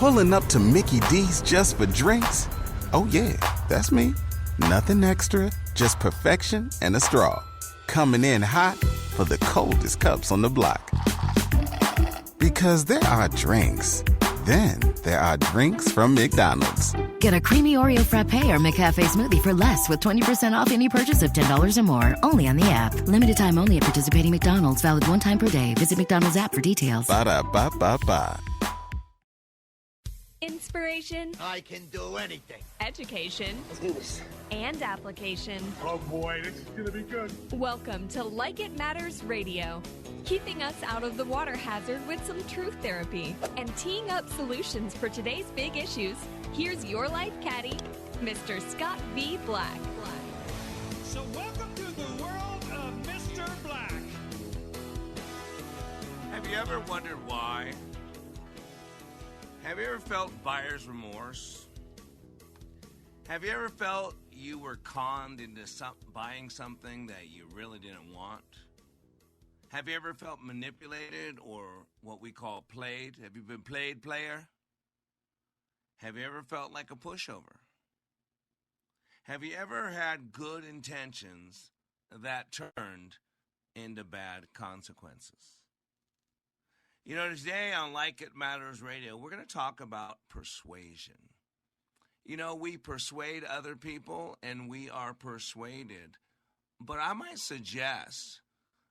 Pulling up to Mickey D's just for drinks? Oh yeah, that's me. Nothing extra, just perfection and a straw. Coming in hot for the coldest cups on the block. Because there are drinks. Then there are drinks from McDonald's. Get a creamy Oreo frappe or McCafe smoothie for less with 20% off any purchase of $10 or more. Only on the app. Limited time only at participating McDonald's. Valid one time per day. Visit McDonald's app for details. Ba-da-ba-ba-ba. Inspiration. I can do anything. Education. Let's do this. And application. Oh boy, this is going to be good. Welcome to Like It Matters Radio. Keeping us out of the water hazard with some truth therapy and teeing up solutions for today's big issues. Here's your life caddy, Mr. Scott V. Black. So welcome to the world of Mr. Black. Have you ever wondered why? Have you ever felt buyer's remorse? Have you ever felt you were conned into buying something that you really didn't want? Have you ever felt manipulated or what we call played? Have you been played, player? Have you ever felt like a pushover? Have you ever had good intentions that turned into bad consequences? You know, today on Like It Matters Radio, we're going to talk about persuasion. You know, we persuade other people and we are persuaded. But I might suggest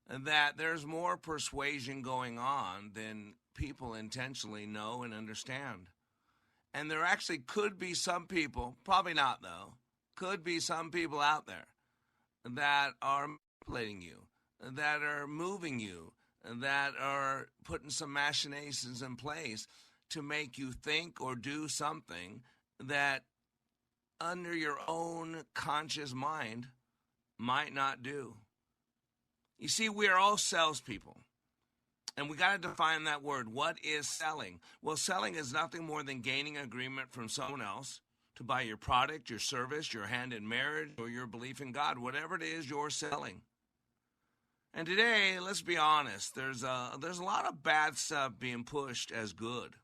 that there's more persuasion going on than people intentionally know and understand. And there actually could be some people, probably not though, could be some people out there that are manipulating you, that are moving you, that are putting some machinations in place to make you think or do something that under your own conscious mind might not do. You see, we are all salespeople, and we got to define that word. What is selling? Well, selling is nothing more than gaining agreement from someone else to buy your product, your service, your hand in marriage, or your belief in God, whatever it is you're selling. And today, let's be honest, there's a lot of bad stuff being pushed as good.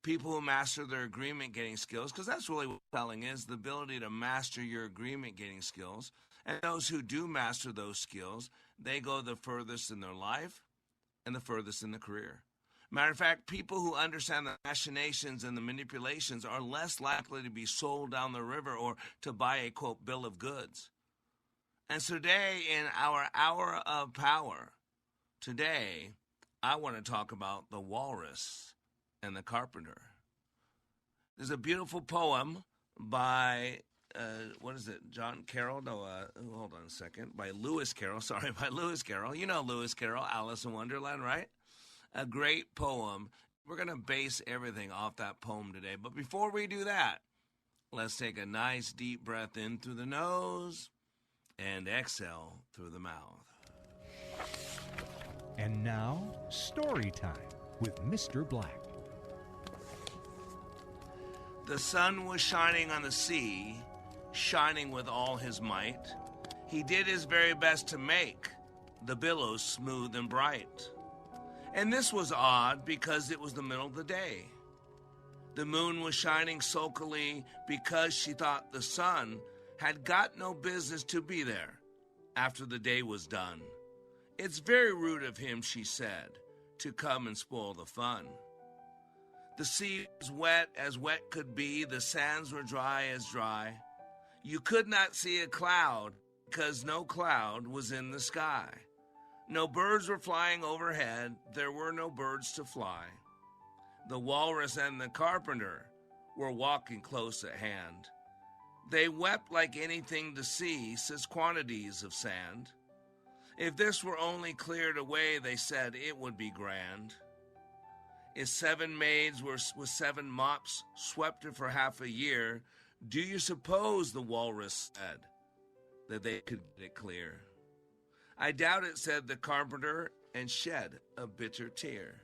People who master their agreement-getting skills, because that's really what selling is, the ability to master your agreement-getting skills. And those who do master those skills, they go the furthest in their life and the furthest in the career. Matter of fact, people who understand the machinations and the manipulations are less likely to be sold down the river or to buy a, quote, bill of goods. And so today, in our hour of power, today, I want to talk about the Walrus and the Carpenter. There's a beautiful poem by, John Carroll? No, hold on a second. By Lewis Carroll. You know Lewis Carroll, Alice in Wonderland, right? A great poem. We're going to base everything off that poem today. But before we do that, let's take a nice deep breath in through the nose and exhale through the mouth. And now, story time with Mr. Black. The sun was shining on the sea, shining with all his might. He did his very best to make the billows smooth and bright. And this was odd because it was the middle of the day. The moon was shining sulkily because she thought the sun had got no business to be there after the day was done. It's very rude of him, she said, to come and spoil the fun. The sea was wet as wet could be, the sands were dry as dry. You could not see a cloud because no cloud was in the sky. No birds were flying overhead, there were no birds to fly. The Walrus and the Carpenter were walking close at hand. They wept like anything to see, says quantities of sand. If this were only cleared away, they said, it would be grand. If 7 maids with 7 mops swept it for half a year, do you suppose, the Walrus said, that they could get it clear? I doubt it, said the Carpenter, and shed a bitter tear.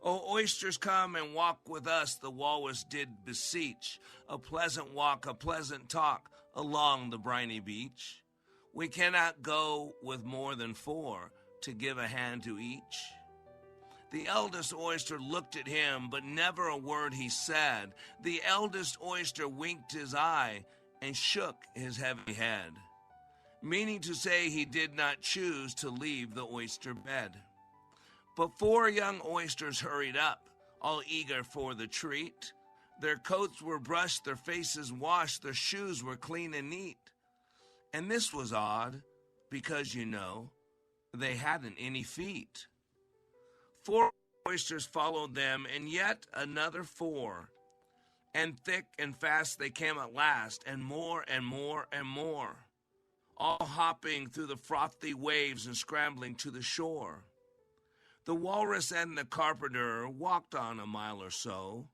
O oysters, come and walk with us, the Walrus did beseech. A pleasant walk, a pleasant talk along the briny beach. We cannot go with more than 4 to give a hand to each. The eldest oyster looked at him, but never a word he said. The eldest oyster winked his eye and shook his heavy head, meaning to say he did not choose to leave the oyster bed. But 4 young oysters hurried up, all eager for the treat. Their coats were brushed, their faces washed, their shoes were clean and neat. And this was odd, because, they hadn't any feet. 4 oysters followed them, and yet another 4. And thick and fast they came at last, and more and more and more, all hopping through the frothy waves and scrambling to the shore. The walrus and the carpenter walked on a mile or so,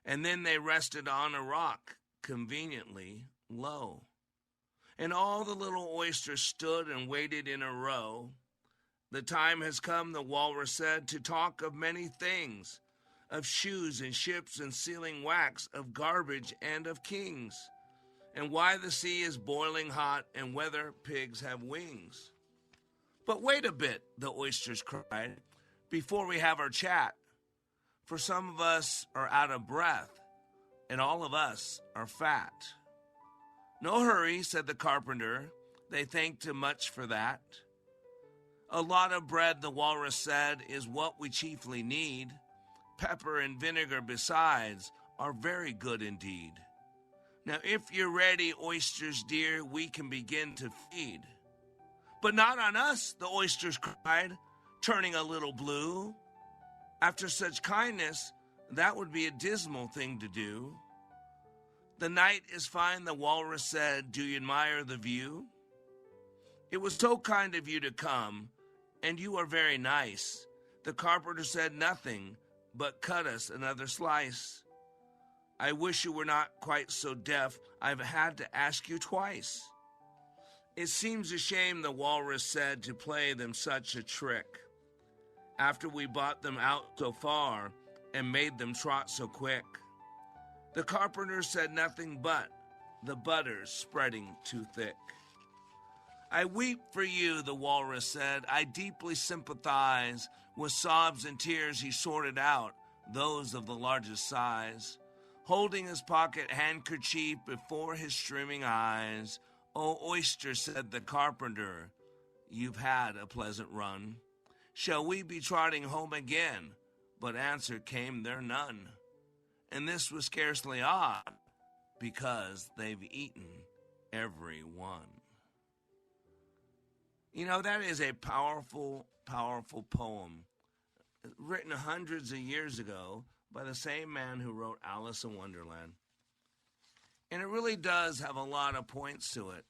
and then they rested on a rock, conveniently low. And all the little oysters stood and waited in a row. The time has come, the walrus said, to talk of many things, of shoes and ships and sealing wax, of garbage and of kings, and why the sea is boiling hot and whether pigs have wings. But wait a bit, the oysters cried, before we have our chat, for some of us are out of breath, and all of us are fat. No hurry, said the carpenter, they thanked him much for that. A lot of bread, the walrus said, is what we chiefly need. Pepper and vinegar besides are very good indeed. Now if you're ready, oysters dear, we can begin to feed. But not on us, the oysters cried, turning a little blue. After such kindness, that would be a dismal thing to do. The night is fine, the walrus said, do you admire the view? It was so kind of you to come, and you are very nice. The carpenter said nothing, but cut us another slice. I wish you were not quite so deaf, I've had to ask you twice. It seems a shame, the walrus said, to play them such a trick, after we bought them out so far and made them trot so quick. The carpenter said nothing but the butter's spreading too thick. I weep for you, the walrus said. I deeply sympathize. With sobs and tears he sorted out those of the largest size, holding his pocket handkerchief before his streaming eyes. Oh, oyster, said the carpenter, you've had a pleasant run. Shall we be trotting home again? But answer came there none. And this was scarcely odd, because they've eaten every one. That is a powerful, powerful poem written hundreds of years ago by the same man who wrote Alice in Wonderland. And it really does have a lot of points to it.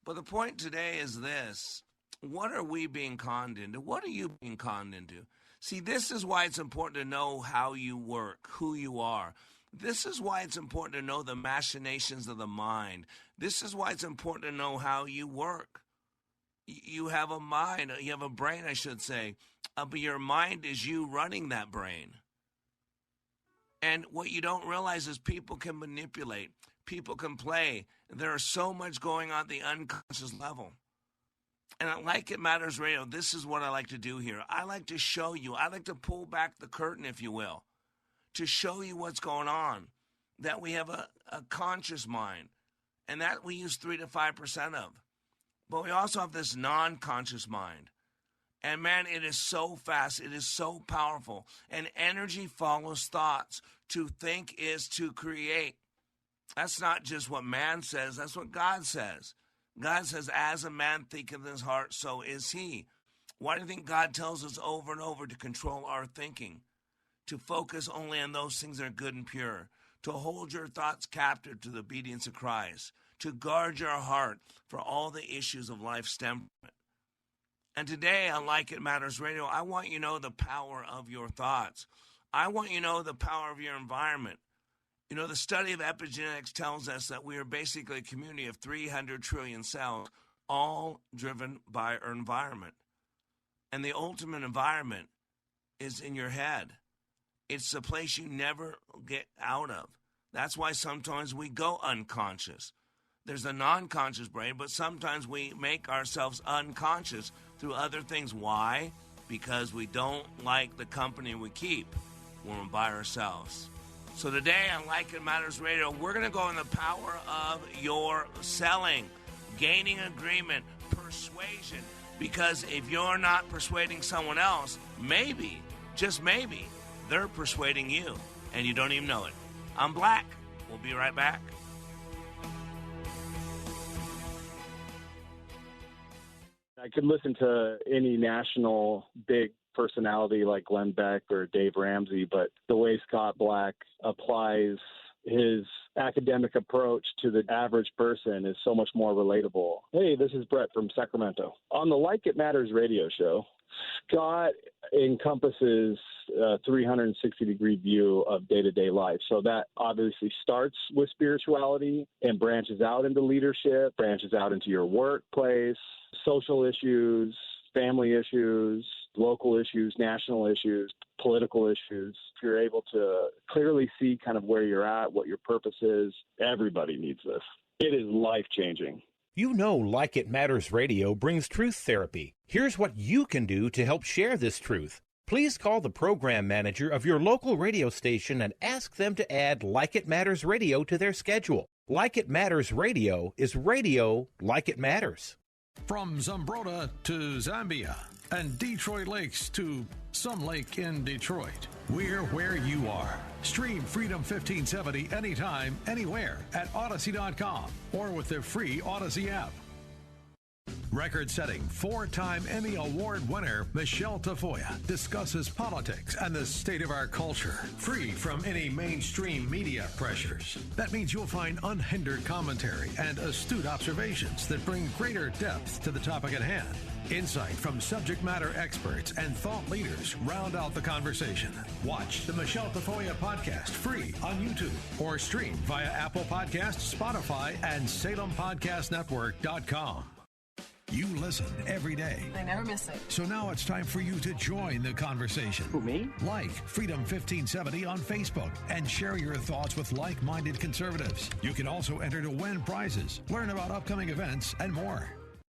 But the point today is this. What are we being conned into? What are you being conned into? See, this is why it's important to know how you work, who you are. This is why it's important to know the machinations of the mind. This is why it's important to know how you work. You have a mind, you have a brain, I should say, but your mind is you running that brain. And what you don't realize is people can manipulate, people can play. There is so much going on at the unconscious level. And at Like It Matters Radio, this is what I like to do here. I like to show you, I like to pull back the curtain, if you will, to show you what's going on, that we have a conscious mind, and that we use 3 to 5% of. But we also have this non-conscious mind. And man, it is so fast. It is so powerful. And energy follows thoughts. To think is to create. That's not just what man says. That's what God says. God says, as a man thinketh in his heart, so is he. Why do you think God tells us over and over to control our thinking? To focus only on those things that are good and pure. To hold your thoughts captive to the obedience of Christ. To guard your heart for all the issues of life's temperament. And today on Like It Matters Radio, I want you to know the power of your thoughts. I want you to know the power of your environment. The study of epigenetics tells us that we are basically a community of 300 trillion cells, all driven by our environment. And the ultimate environment is in your head. It's the place you never get out of. That's why sometimes we go unconscious. There's a non-conscious brain, but sometimes we make ourselves unconscious through other things. Why? because we don't like the company we keep when we're by ourselves. So today on Like It Matters Radio, we're going to go in the power of your selling, gaining agreement, persuasion. Because if you're not persuading someone else, maybe, just maybe, they're persuading you, and you don't even know it. I'm Black. We'll be right back. I could listen to any national big personality like Glenn Beck or Dave Ramsey, but the way Scott Black applies his academic approach to the average person is so much more relatable. Hey, this is Brett from Sacramento. On the Like It Matters radio show, Scott encompasses a 360-degree view of day-to-day life. So that obviously starts with spirituality and branches out into leadership, branches out into your workplace, social issues, family issues, local issues, national issues, political issues. If you're able to clearly see kind of where you're at, what your purpose is, everybody needs this. It is life-changing. You know Like It Matters Radio brings truth therapy. Here's what you can do to help share this truth. Please call the program manager of your local radio station and ask them to add Like It Matters Radio to their schedule. Like It Matters Radio is radio like it matters. From Zumbrota to Zambia and Detroit Lakes to some lake in Detroit, we're where you are. Stream Freedom 1570 anytime, anywhere at Odyssey.com or with the free Odyssey app. Record-setting, 4-time Emmy Award winner Michelle Tafoya discusses politics and the state of our culture, free from any mainstream media pressures. That means you'll find unhindered commentary and astute observations that bring greater depth to the topic at hand. Insight from subject matter experts and thought leaders round out the conversation. Watch the Michelle Tafoya podcast free on YouTube or stream via Apple Podcasts, Spotify, and SalemPodcastNetwork.com. You listen every day. I never miss it. So now it's time for you to join the conversation. Who, me? Like Freedom 1570 on Facebook and share your thoughts with like-minded conservatives. You can also enter to win prizes, learn about upcoming events, and more.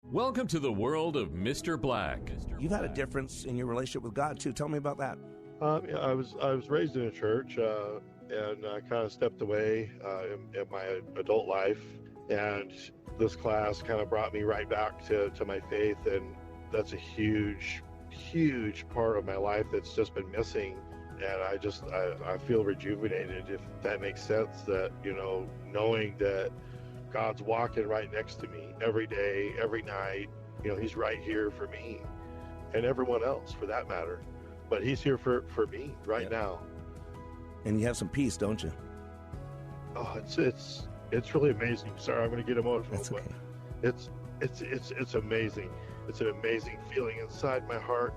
Welcome to the world of Mr. Black. You've had a difference in your relationship with God, too. Tell me about that. I was raised in a church and kind of stepped away in my adult life. And this class kind of brought me right back to my faith. And that's a huge, huge part of my life that's just been missing. And I feel rejuvenated, if that makes sense, that, knowing that God's walking right next to me every day, every night. He's right here for me and everyone else for that matter. But he's here for me right now. And you have some peace, don't you? Oh, it's really amazing. Sorry, I'm going to get emotional. That's okay. It's amazing. It's an amazing feeling inside my heart.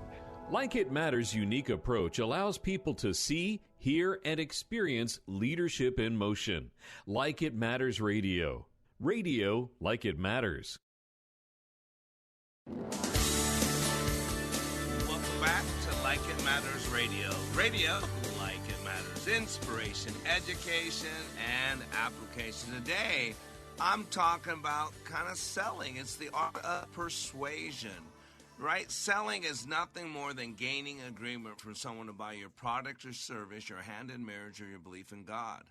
Like It Matters' unique approach allows people to see, hear, and experience leadership in motion. Like It Matters Radio. Radio like it matters. Welcome back to Like It Matters Radio. Radio like it matters. Inspiration, education, and application. Today, I'm talking about kind of selling. It's the art of persuasion, right? Selling is nothing more than gaining agreement from someone to buy your product or service, your hand in marriage, or your belief in God.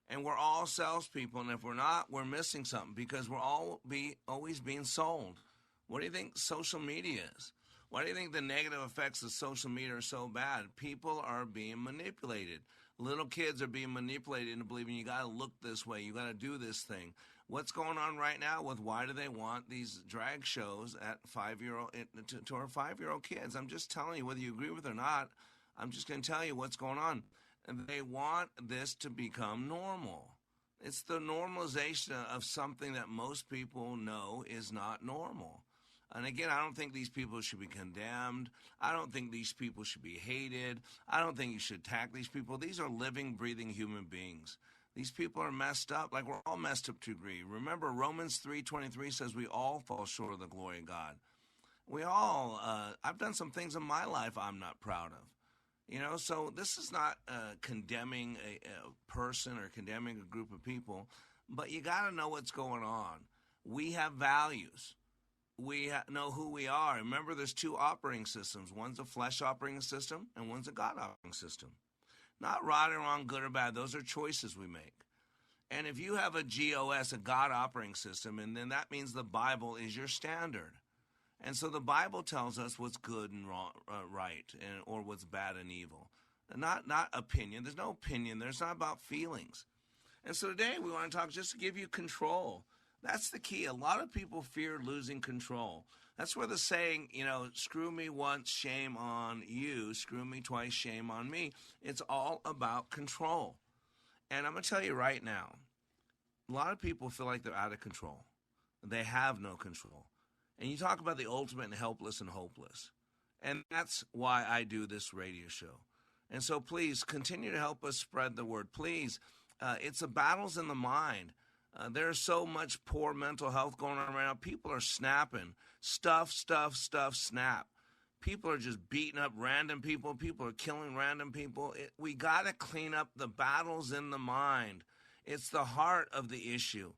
And we're all salespeople, and if we're not, we're missing something because we're always being sold. What do you think social media is? Why do you think the negative effects of social media are so bad? People are being manipulated. Little kids are being manipulated into believing you got to look this way, you got to do this thing. What's going on right now with why do they want these drag shows at 5-year-old to our 5-year-old kids? I'm just telling you, whether you agree with it or not, I'm just going to tell you what's going on. And they want this to become normal. It's the normalization of something that most people know is not normal. And again, I don't think these people should be condemned. I don't think these people should be hated. I don't think you should attack these people. These are living, breathing human beings. These people are messed up, like we're all messed up to a degree. Remember, Romans 3:23 says we all fall short of the glory of God. We all, I've done some things in my life I'm not proud of. So this is not condemning a person or condemning a group of people, but you got to know what's going on. We have values. we know who we are. Remember, there's two operating systems. One's a flesh operating system, and one's a God operating system. Not right or wrong, good or bad. Those are choices we make. And if you have a GOS, a God operating system, and then that means the Bible is your standard. And so the Bible tells us what's good and wrong, right, or what's bad and evil. Not opinion. There's no opinion there. It's not about feelings. And so today we want to talk just to give you control. That's the key. A lot of people fear losing control. That's where the saying, screw me once, shame on you. Screw me twice, shame on me. It's all about control. And I'm going to tell you right now, a lot of people feel like they're out of control. They have no control. And you talk about the ultimate and helpless and hopeless. And that's why I do this radio show. And so please continue to help us spread the word. Please, it's the battles in the mind. There's so much poor mental health going on right now. People are snapping. Stuff, snap. People are just beating up random people. People are killing random people. We got to clean up the battles in the mind. It's the heart of the issue.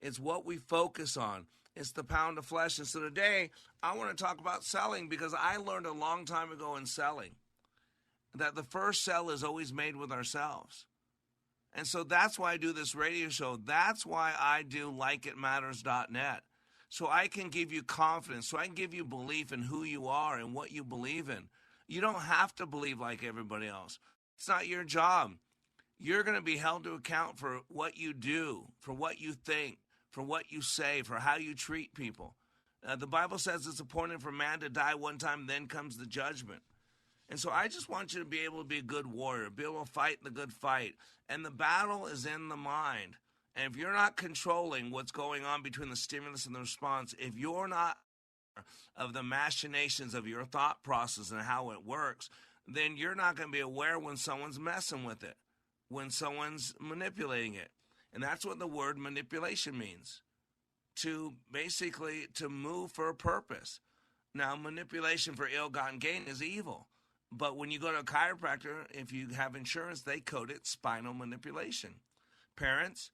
It's what we focus on. It's the pound of flesh. And so today, I want to talk about selling because I learned a long time ago in selling that the first sell is always made with ourselves. And so that's why I do this radio show. That's why I do likeitmatters.net. So I can give you confidence, so I can give you belief in who you are and what you believe in. You don't have to believe like everybody else. It's not your job. You're going to be held to account for what you do, for what you think, for what you say, for how you treat people. The Bible says it's appointed for man to die one time, then comes the judgment. And so I just want you to be able to be a good warrior, be able to fight the good fight. And the battle is in the mind. And if you're not controlling what's going on between the stimulus and the response, if you're not of the machinations of your thought process and how it works, then you're not going to be aware when someone's messing with it, when someone's manipulating it. And that's what the word manipulation means, to basically to move for a purpose. Now, manipulation for ill-gotten gain is evil. But when you go to a chiropractor, if you have insurance, they code it spinal manipulation. Parents,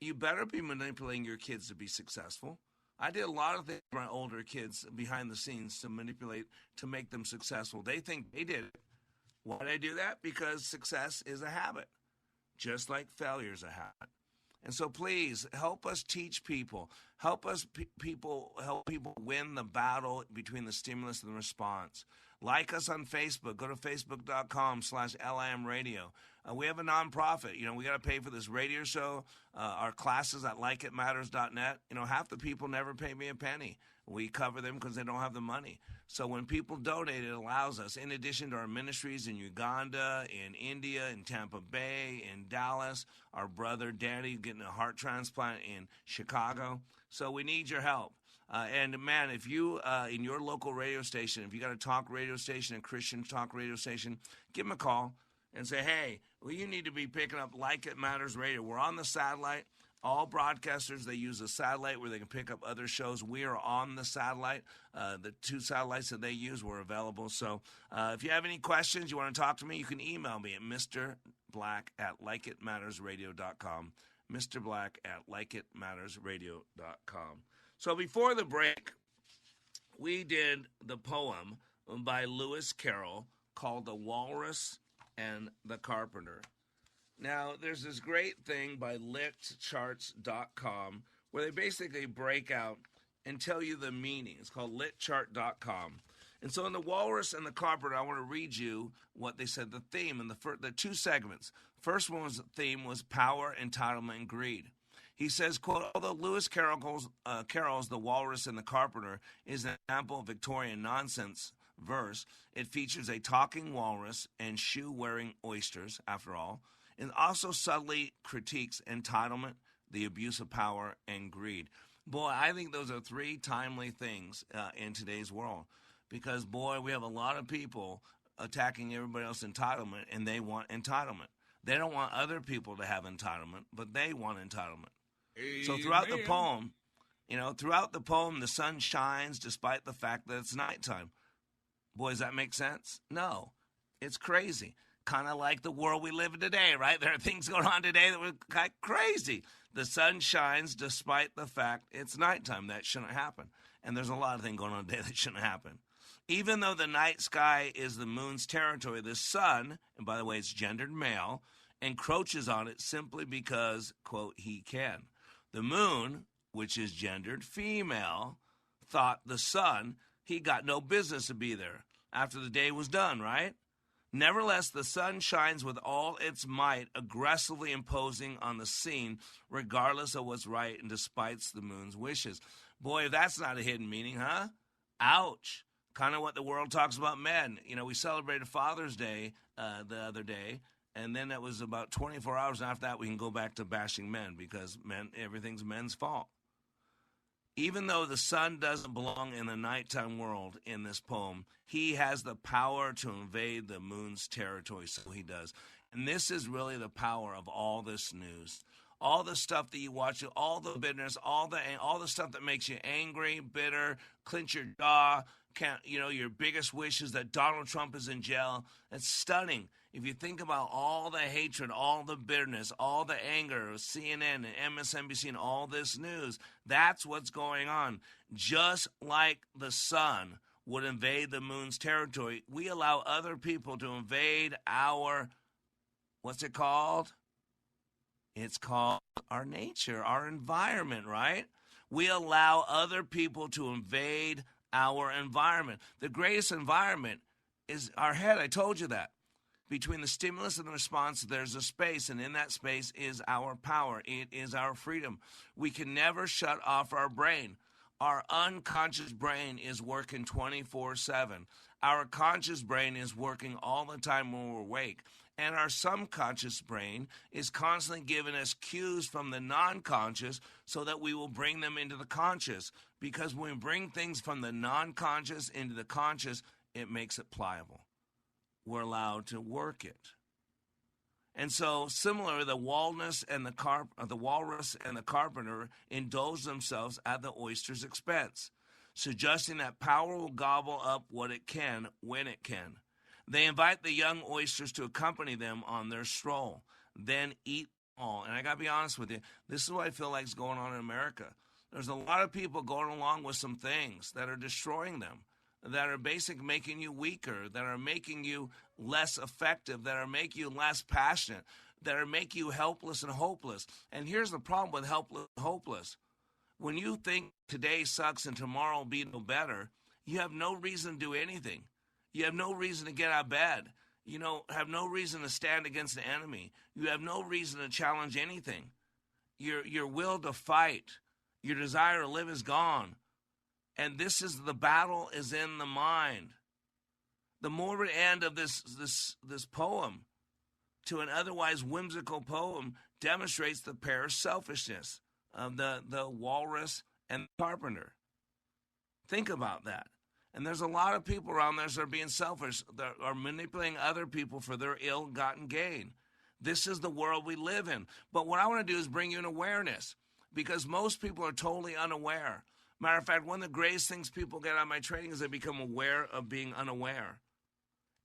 you better be manipulating your kids to be successful. I did a lot of things with my older kids behind the scenes to manipulate, to make them successful. They think they did it. Why did I do that? Because success is a habit, just like failure is a habit. And so please help us teach people, help us help people win the battle between the stimulus and the response. Like us on Facebook. Go to facebook.com/LIM Radio. We have a nonprofit. We got to pay for this radio show, our classes at likeitmatters.net. Half the people never pay me a penny. We cover them because they don't have the money. So when people donate, it allows us, in addition to our ministries in Uganda, in India, in Tampa Bay, in Dallas, our brother Danny getting a heart transplant in Chicago. So we need your help. And man, if you, in your local radio station, if you got a talk radio station, a Christian talk radio station, give them a call and say, hey, you need to be picking up Like It Matters Radio. We're on the satellite. All broadcasters, they use a satellite where they can pick up other shows. We are on the satellite. The two satellites that they use were available. So if you have any questions, you want to talk to me, you can email me at mrblack@likeitmattersradio.com, mrblack@likeitmattersradio.com. So before the break, we did the poem by Lewis Carroll called The Walrus and the Carpenter. Now, there's this great thing by litcharts.com where they basically break out and tell you the meaning. It's called litchart.com. And so in The Walrus and the Carpenter, I want to read you what they said, the theme, and the two segments. First one was the theme was power, entitlement, and greed. He says, quote, although Lewis Carroll's The Walrus and the Carpenter is an example of Victorian nonsense verse, it features a talking walrus and shoe-wearing oysters, after all, and also subtly critiques entitlement, the abuse of power, and greed. Boy, I think those are three timely things in today's world because, boy, we have a lot of people attacking everybody else's entitlement, and they want entitlement. They don't want other people to have entitlement, but they want entitlement. Amen. So throughout the poem, the sun shines despite the fact that it's nighttime. Boy, does that make sense? No. It's crazy. kind of like the world we live in today, right? There are things going on today that were kind of crazy. The sun shines despite the fact it's nighttime. That shouldn't happen. And there's a lot of things going on today that shouldn't happen. Even though the night sky is the moon's territory, the sun, and by the way, it's gendered male, encroaches on it simply because, quote, he can. The moon, which is gendered female, thought the sun, he got no business to be there after the day was done, right? Nevertheless, the sun shines with all its might, aggressively imposing on the scene, regardless of what's right and despite the moon's wishes. Boy, if that's not a hidden meaning, huh? Ouch. Kind of what the world talks about men. You know, we celebrated Father's Day the other day, and then it was about 24 hours after that we can go back to bashing men because everything's men's fault. Even though the sun doesn't belong in the nighttime world in this poem, he has the power to invade the moon's territory, so he does. And this is really the power of all this news. All the stuff that you watch, all the bitterness, all the stuff that makes you angry, bitter, clench your jaw, your biggest wish is that Donald Trump is in jail. It's stunning. If you think about all the hatred, all the bitterness, all the anger, CNN and MSNBC and all this news, that's what's going on. Just like the sun would invade the moon's territory, we allow other people to invade our, what's it called? It's called our nature, our environment, right? We allow other people to invade our environment. The greatest environment is our head. I told you that. Between the stimulus and the response, there's a space, and in that space is our power. It is our freedom. We can never shut off our brain. Our unconscious brain is working 24/7. Our conscious brain is working all the time when we're awake. And our subconscious brain is constantly giving us cues from the non-conscious so that we will bring them into the conscious. Because when we bring things from the non-conscious into the conscious, it makes it pliable. We're allowed to work it. And so, similarly, the walrus and the carpenter indulge themselves at the oyster's expense, suggesting that power will gobble up what it can when it can. They invite the young oysters to accompany them on their stroll, then eat all. And I got to be honest with you, this is what I feel like is going on in America. There's a lot of people going along with some things that are destroying them, that are basically making you weaker, that are making you less effective, that are making you less passionate, that are making you helpless and hopeless. And here's the problem with helpless and hopeless. When you think today sucks and tomorrow will be no better, you have no reason to do anything. You have no reason to get out of bed. You have no reason to stand against the enemy. You have no reason to challenge anything. Your will to fight, your desire to live is gone. And the battle is in the mind. The morbid end of this poem to an otherwise whimsical poem demonstrates the pair of selfishness of the walrus and the carpenter. Think about that. And there's a lot of people around there that are being selfish, that are manipulating other people for their ill-gotten gain. This is the world we live in. But what I want to do is bring you an awareness, because most people are totally unaware. Matter of fact, one of the greatest things people get out of my training is they become aware of being unaware.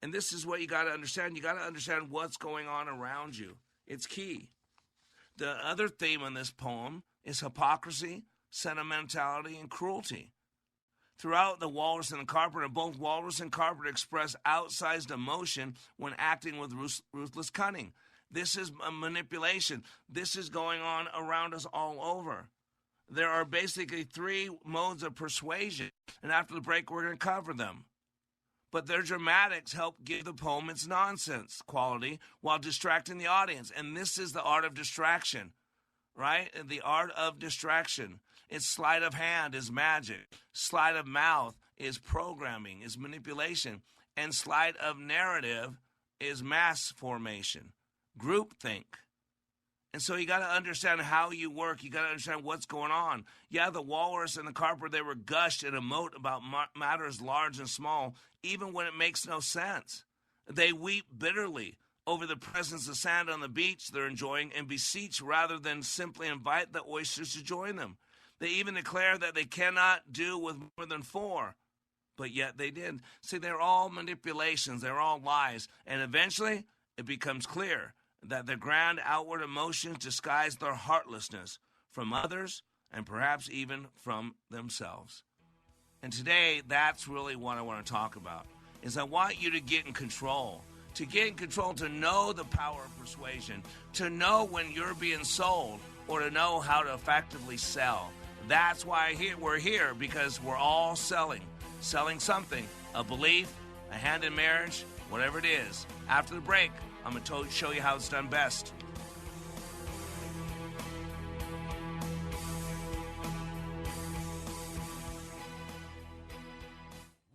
And this is what you got to understand. You got to understand what's going on around you. It's key. The other theme in this poem is hypocrisy, sentimentality, and cruelty. Throughout the Walrus and the Carpenter, both Walrus and Carpenter express outsized emotion when acting with ruthless cunning. This is a manipulation. This is going on around us all over. There are basically 3 modes of persuasion, and after the break, we're going to cover them. But their dramatics help give the poem its nonsense quality while distracting the audience. And this is the art of distraction, right? The art of distraction. It's sleight of hand is magic. Sleight of mouth is programming, is manipulation. And sleight of narrative is mass formation, groupthink. And so you got to understand how you work. You got to understand what's going on. Yeah, the Walrus and the Carpenter, they were gushed and emote about matters large and small, even when it makes no sense. They weep bitterly over the presence of sand on the beach they're enjoying and beseech rather than simply invite the oysters to join them. They even declare that they cannot do with more than 4, but yet they did. See, they're all manipulations. They're all lies. And eventually, it becomes clear that their grand outward emotions disguise their heartlessness from others and perhaps even from themselves. And today, that's really what I want to talk about, is I want you to get in control. To get in control, to know the power of persuasion, to know when you're being sold, or to know how to effectively sell. That's why we're here, because we're all selling something, a belief, a hand in marriage, whatever it is. After the break, I'm going to show you how it's done best.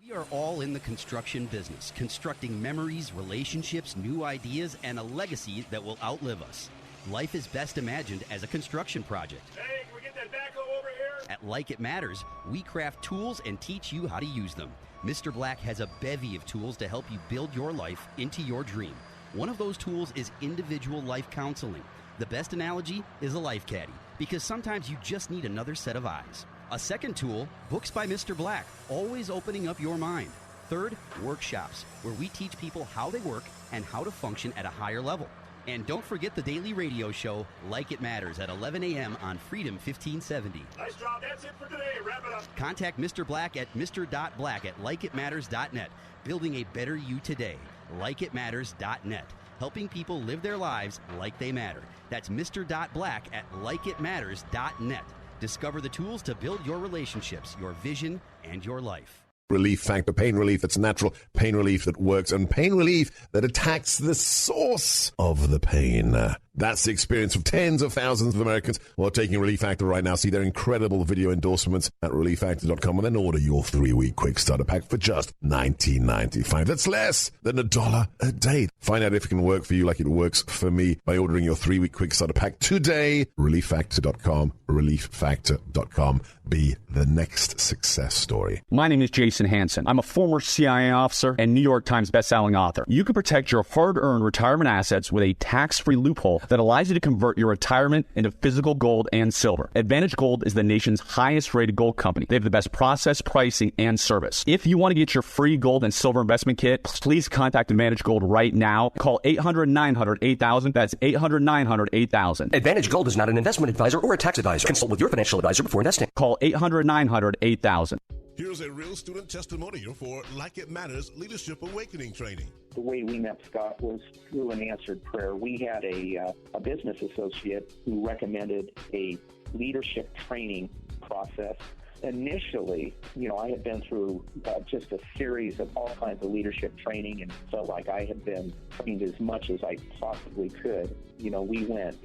We are all in the construction business, constructing memories, relationships, new ideas, and a legacy that will outlive us. Life is best imagined as a construction project. Hey, can we get that backhoe over here? At Like It Matters, we craft tools and teach you how to use them. Mr. Black has a bevy of tools to help you build your life into your dream. One of those tools is individual life counseling. The best analogy is a life caddy, because sometimes you just need another set of eyes. A second tool, books by Mr. Black, always opening up your mind. Third, workshops, where we teach people how they work and how to function at a higher level. And don't forget the daily radio show, Like It Matters, at 11 a.m. on Freedom 1570. Nice job. That's it for today. Wrap it up. Contact Mr. Black at mr.black at likeitmatters.net. Building a better you today. Likeitmatters.net. Helping people live their lives like they matter. That's Mr. Black at likeitmatters.net. Discover the tools to build your relationships, your vision, and your life. Relief Factor, pain relief that's natural, pain relief that works, and pain relief that attacks the source of the pain. That's the experience of tens of thousands of Americans who are taking Relief Factor right now. See their incredible video endorsements at relieffactor.com and then order your 3-week quick starter pack for just $19.95. That's less than $1 a day. Find out if it can work for you like it works for me by ordering your 3-week quick starter pack today. Relieffactor.com, relieffactor.com. Be the next success story. My name is Jason Hansen. I'm a former CIA officer and New York Times bestselling author. You can protect your hard-earned retirement assets with a tax-free loophole that allows you to convert your retirement into physical gold and silver. Advantage Gold is the nation's highest-rated gold company. They have the best process, pricing, and service. If you want to get your free gold and silver investment kit, please contact Advantage Gold right now. Call 800-900-8000. That's 800-900-8000. Advantage Gold is not an investment advisor or a tax advisor. Consult with your financial advisor before investing. Call 800-900-8000. Here's a real student testimonial for Like It Matters Leadership Awakening Training. The way we met Scott was through an answered prayer. We had a business associate who recommended a leadership training process. Initially, I had been through just a series of all kinds of leadership training and felt like I had been trained as much as I possibly could. We went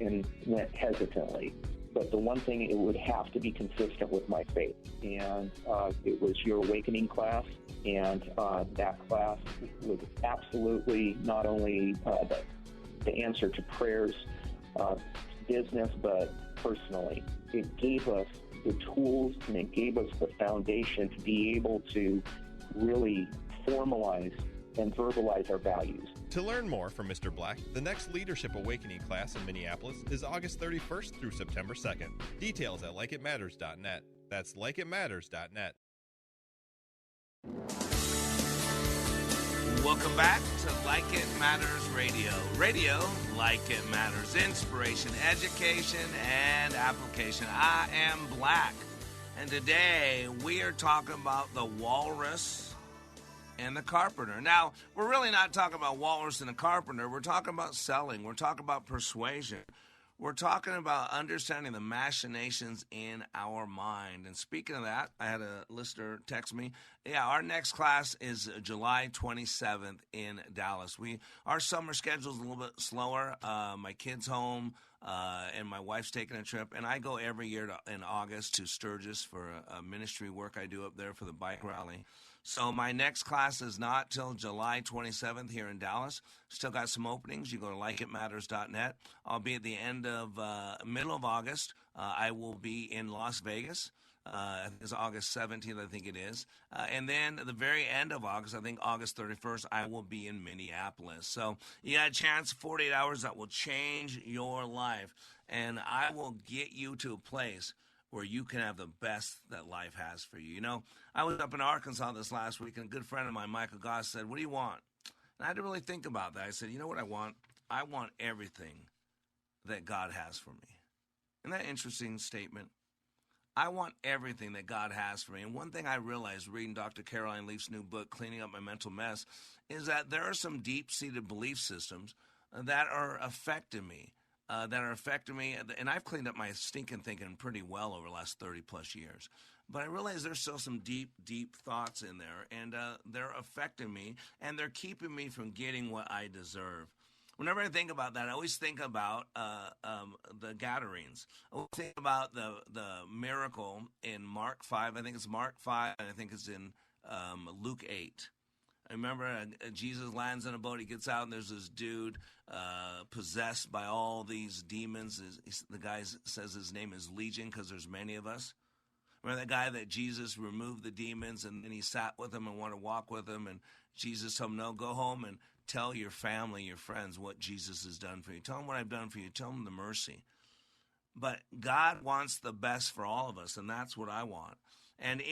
hesitantly. But the one thing, it would have to be consistent with my faith. And it was your awakening class. And that class was absolutely not only the answer to prayers, business, but personally. It gave us the tools and it gave us the foundation to be able to really formalize and verbalize our values. To learn more from Mr. Black, the next Leadership Awakening class in Minneapolis is August 31st through September 2nd. Details at likeitmatters.net. That's likeitmatters.net. Welcome back to Like It Matters Radio. Radio, like it matters. Inspiration, education, and application. I am Black. And today we are talking about the Walrus and the Carpenter. Now, we're really not talking about Walrus and the Carpenter. We're talking about selling. We're talking about persuasion. We're talking about understanding the machinations in our mind. And speaking of that, I had a listener text me. Yeah, our next class is July 27th in Dallas. Our summer schedule is a little bit slower. My kid's home, and my wife's taking a trip. And I go every year in August to Sturgis for a ministry work I do up there for the bike rally. So my next class is not till July 27th here in Dallas. Still got some openings. You go to likeitmatters.net. I'll be at the middle of August. I will be in Las Vegas. It's August 17th, I think it is. And then at the very end of August, I think August 31st, I will be in Minneapolis. So you got a chance, 48 hours that will change your life. And I will get you to a place where you can have the best that life has for you. I was up in Arkansas this last week, and a good friend of mine, Michael Goss, said, "What do you want?" And I had to really think about that. I said, you know what I want? I want everything that God has for me. Isn't that an interesting statement? I want everything that God has for me. And one thing I realized reading Dr. Caroline Leaf's new book, Cleaning Up My Mental Mess, is that there are some deep-seated belief systems that are affecting me. And I've cleaned up my stinking thinking pretty well over the last 30-plus years. But I realize there's still some deep, deep thoughts in there, and they're affecting me, and they're keeping me from getting what I deserve. Whenever I think about that, I always think about the Gadarenes. I always think about the miracle in Mark 5. I think it's Mark 5, and I think it's in Luke 8. I remember Jesus lands in a boat. He gets out, and there's this dude possessed by all these demons. The guy says his name is Legion because there's many of us. Remember that guy that Jesus removed the demons, and then he sat with him and wanted to walk with him, and Jesus told him, no, go home and tell your family, your friends, what Jesus has done for you. Tell them what I've done for you. Tell them the mercy. But God wants the best for all of us, and that's what I want. And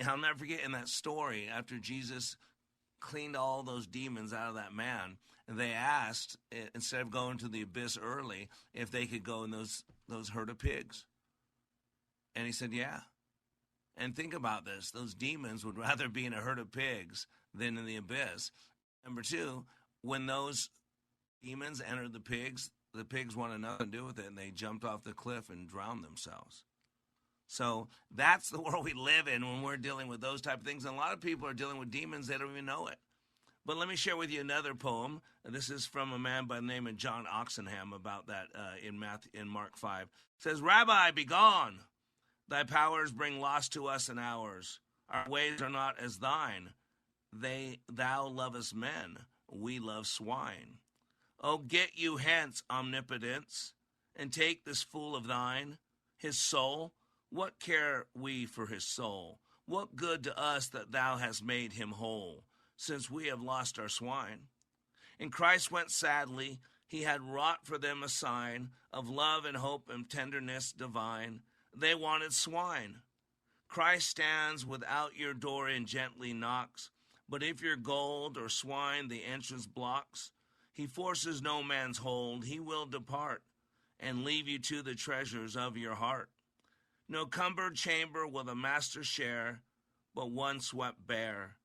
I'll never forget in that story, after Jesus cleaned all those demons out of that man, they asked, instead of going to the abyss early, if they could go in those herd of pigs. And he said, yeah. And think about this. Those demons would rather be in a herd of pigs than in the abyss. Number two, when those demons entered the pigs wanted nothing to do with it, and they jumped off the cliff and drowned themselves. So that's the world we live in when we're dealing with those type of things. And a lot of people are dealing with demons. They don't even know it. But let me share with you another poem. This is from a man by the name of John Oxenham about that in Mark 5. It says, Rabbi, be gone. Thy powers bring loss to us and ours. Our ways are not as thine. Thou lovest men, we love swine. Oh, get you hence, omnipotence, and take this fool of thine, his soul. What care we for his soul? What good to us that thou hast made him whole, since we have lost our swine? And Christ went sadly, he had wrought for them a sign of love and hope and tenderness divine. They wanted swine. Christ stands without your door and gently knocks, but if your gold or swine the entrance blocks, he forces no man's hold, he will depart, and leave you to the treasures of your heart. No cumbered chamber will the master share, but one swept bare,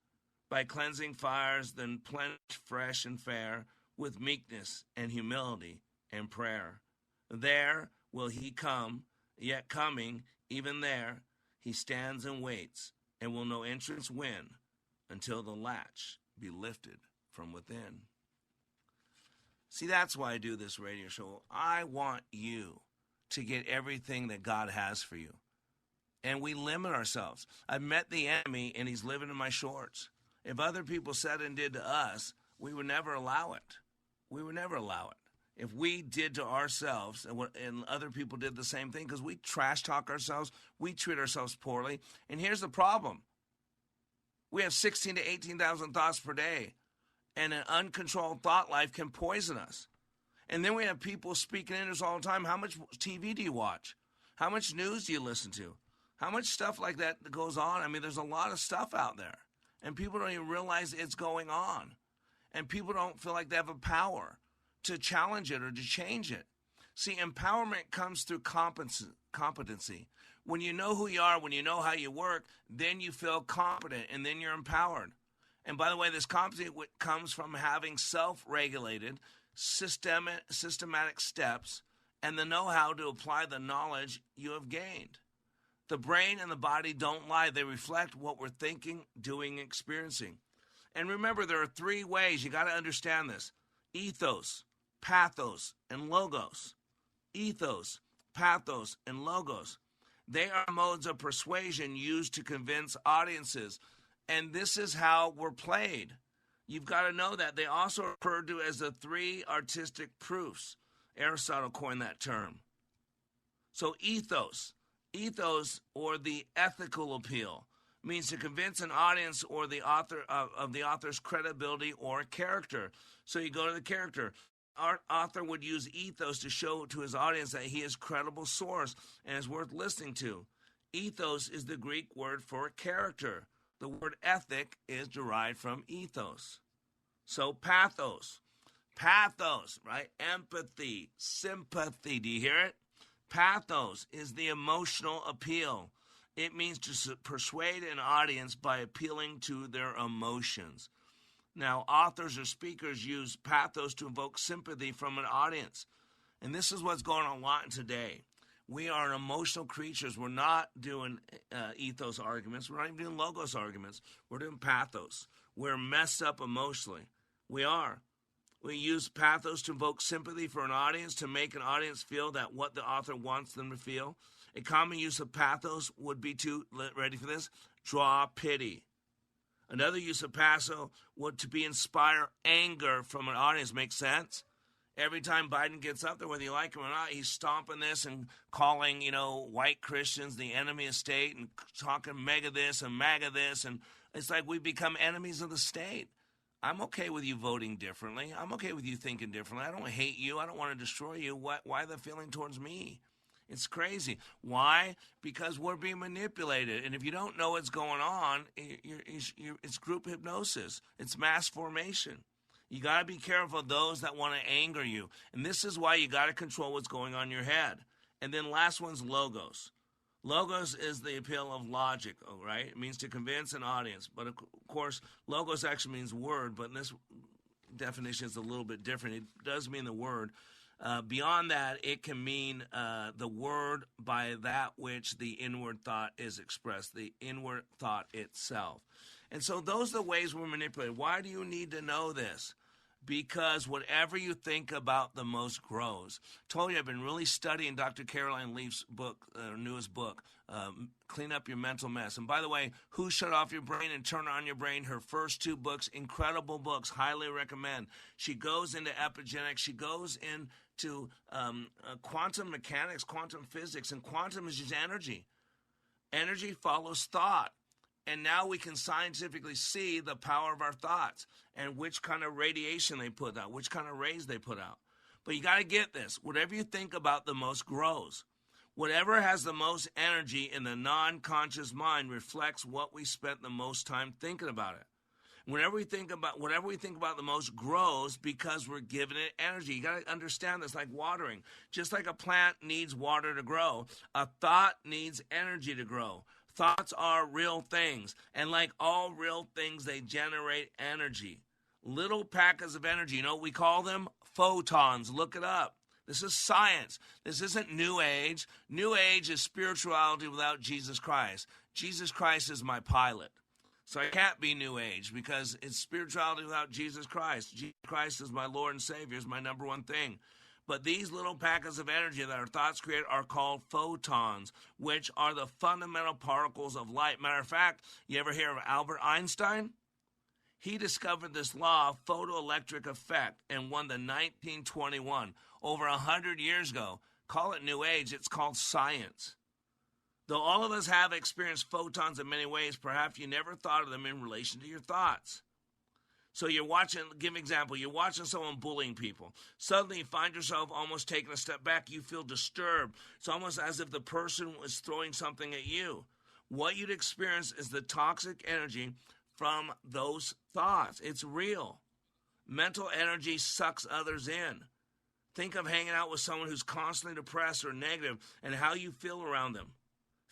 by cleansing fires then plenished fresh and fair, with meekness and humility and prayer. There will he come, yet coming, even there, he stands and waits, and will no entrance win, until the latch be lifted from within. See, that's why I do this radio show. I want you to get everything that God has for you. And we limit ourselves. I've met the enemy, and he's living in my shorts. If other people said and did to us, we would never allow it. We would never allow it. If we did to ourselves, and other people did the same thing, because we trash talk ourselves, we treat ourselves poorly. And here's the problem. We have 16 to 18,000 thoughts per day, and an uncontrolled thought life can poison us. And then we have people speaking in us all the time. How much TV do you watch? How much news do you listen to? How much stuff like that goes on? I mean, there's a lot of stuff out there, and people don't even realize it's going on. And people don't feel like they have a power to challenge it or to change it. See, empowerment comes through competency. When you know who you are, when you know how you work, then you feel competent, and then you're empowered. And by the way, this competency comes from having self-regulated, systematic steps and the know-how to apply the knowledge you have gained. The brain and the body don't lie. They reflect what we're thinking, doing, experiencing. And remember, there are three ways. You got to understand this. Ethos, pathos, and logos. Ethos, pathos, and logos. They are modes of persuasion used to convince audiences. And this is how we're played. You've got to know that. They also referred to as the three artistic proofs. Aristotle coined that term. So ethos, or the ethical appeal, means to convince an audience or the author of the author's credibility or character. So you go to the character. Our author would use ethos to show to his audience that he is a credible source and is worth listening to. Ethos is the Greek word for character. The word ethic is derived from ethos. So pathos. Pathos, right? Empathy, sympathy. Do you hear it? Pathos is the emotional appeal. It means to persuade an audience by appealing to their emotions. Now, authors or speakers use pathos to evoke sympathy from an audience. And this is what's going on a lot today. We are emotional creatures. We're not doing ethos arguments. We're not even doing logos arguments. We're doing pathos. We're messed up emotionally. We are. We use pathos to evoke sympathy for an audience, to make an audience feel that what the author wants them to feel. A common use of pathos would be to, ready for this, draw pity. Another use of pathos would to be inspire anger from an audience. Make sense? Every time Biden gets up there, whether you like him or not, he's stomping this and calling, white Christians the enemy of state and talking mega this and maga this. And it's like we become enemies of the state. I'm okay with you voting differently. I'm okay with you thinking differently. I don't hate you. I don't want to destroy you. Why the feeling towards me? It's crazy. Why? Because we're being manipulated. And if you don't know what's going on, it's group hypnosis. It's mass formation. You got to be careful of those that want to anger you. And this is why you got to control what's going on in your head. And then last one's logos. Logos is the appeal of logic, right? It means to convince an audience. But, of course, logos actually means word, but in this definition is a little bit different. It does mean the word. Beyond that, it can mean the word by that which the inward thought is expressed, the inward thought itself. And so those are the ways we're manipulated. Why do you need to know this? Because whatever you think about the most grows. Told you I've been really studying Dr. Caroline Leaf's book, newest book, Clean Up Your Mental Mess. And by the way, Who Shut Off Your Brain and Turn On Your Brain, her first two books, incredible books, highly recommend. She goes into epigenetics. She goes into quantum mechanics, quantum physics, and quantum is just energy. Energy follows thought. And now we can scientifically see the power of our thoughts and which kind of radiation they put out, which kind of rays they put out. But you got to get this. Whatever you think about the most grows. Whatever has the most energy in the non-conscious mind reflects what we spent the most time thinking about it. Whatever we think about the most grows because we're giving it energy. You got to understand this, like watering. Just like a plant needs water to grow, a thought needs energy to grow. Thoughts are real things, and like all real things, they generate energy. Little packets of energy, we call them photons. Look it up. This is science. This isn't New Age. New Age is spirituality without Jesus Christ. Jesus Christ is my pilot. So I can't be New Age because it's spirituality without Jesus Christ. Jesus Christ is my Lord and Savior, is my number one thing. But these little packets of energy that our thoughts create are called photons, which are the fundamental particles of light. Matter of fact, you ever hear of Albert Einstein? He discovered this law of photoelectric effect and won the 1921, over 100 years ago. Call it New Age, it's called science. Though all of us have experienced photons in many ways, perhaps you never thought of them in relation to your thoughts. So you're watching, give an example, you're watching someone bullying people. Suddenly you find yourself almost taking a step back. You feel disturbed. It's almost as if the person was throwing something at you. What you'd experience is the toxic energy from those thoughts. It's real. Mental energy sucks others in. Think of hanging out with someone who's constantly depressed or negative and how you feel around them.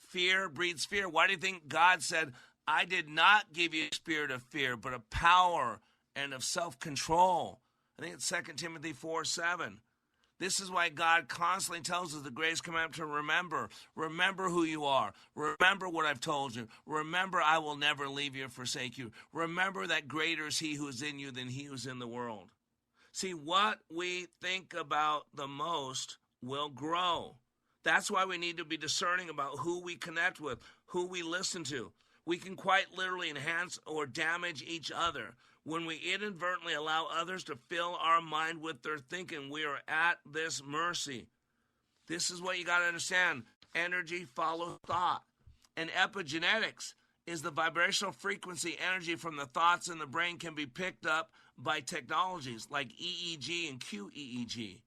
Fear breeds fear. Why do you think God said, I did not give you a spirit of fear, but of power and of self-control? I think it's 2 Timothy 4:7. This is why God constantly tells us the greatest commandment to remember. Remember who you are. Remember what I've told you. Remember I will never leave you or forsake you. Remember that greater is he who is in you than he who is in the world. See, what we think about the most will grow. That's why we need to be discerning about who we connect with, who we listen to. We can quite literally enhance or damage each other. When we inadvertently allow others to fill our mind with their thinking, we are at this mercy. This is what you got to understand. Energy follows thought. And epigenetics is the vibrational frequency energy from the thoughts in the brain can be picked up by technologies like EEG and QEEG.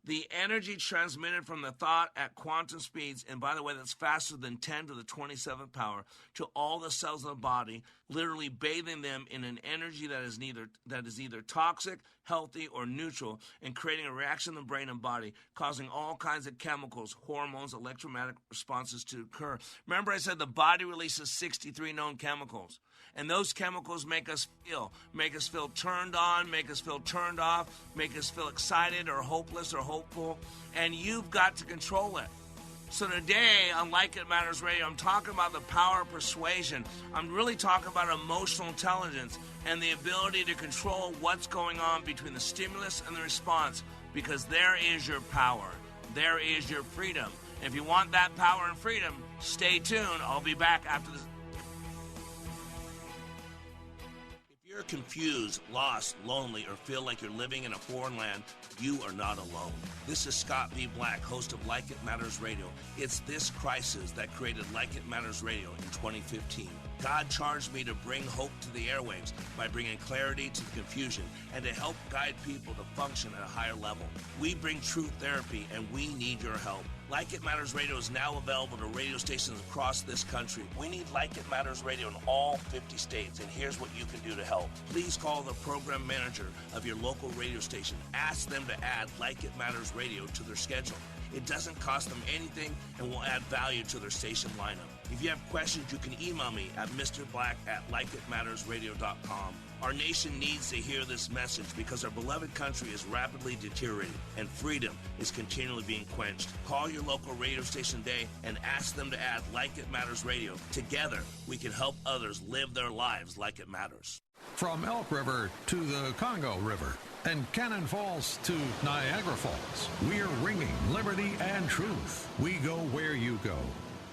The energy transmitted from the thought at quantum speeds, and by the way, that's faster than 10 to the 27th power, to all the cells of the body, literally bathing them in an energy that is either toxic, healthy, or neutral, and creating a reaction in the brain and body, causing all kinds of chemicals, hormones, electromagnetic responses to occur. Remember I said the body releases 63 known chemicals. And those chemicals make us feel turned on, make us feel turned off, make us feel excited or hopeless or hopeful. And you've got to control it. So today on Like It Matters Radio, I'm talking about the power of persuasion. I'm really talking about emotional intelligence and the ability to control what's going on between the stimulus and the response, because there is your power. There is your freedom. If you want that power and freedom, stay tuned. I'll be back after this. If you're confused, lost, lonely, or feel like you're living in a foreign land, you are not alone. This is Scott B. Black, host of Like It Matters Radio. It's this crisis that created Like It Matters Radio in 2015. God charged me to bring hope to the airwaves by bringing clarity to the confusion and to help guide people to function at a higher level. We bring truth therapy, and we need your help. Like It Matters Radio is now available to radio stations across this country. We need Like It Matters Radio in all 50 states, and here's what you can do to help. Please call the program manager of your local radio station. Ask them to add Like It Matters Radio to their schedule. It doesn't cost them anything and will add value to their station lineup. If you have questions, you can email me at mrblack@likeitmattersradio.com. Our nation needs to hear this message because our beloved country is rapidly deteriorating and freedom is continually being quenched. Call your local radio station today and ask them to add Like It Matters Radio. Together, we can help others live their lives like it matters. From Elk River to the Congo River and Cannon Falls to Niagara Falls, we're ringing liberty and truth. We go where you go.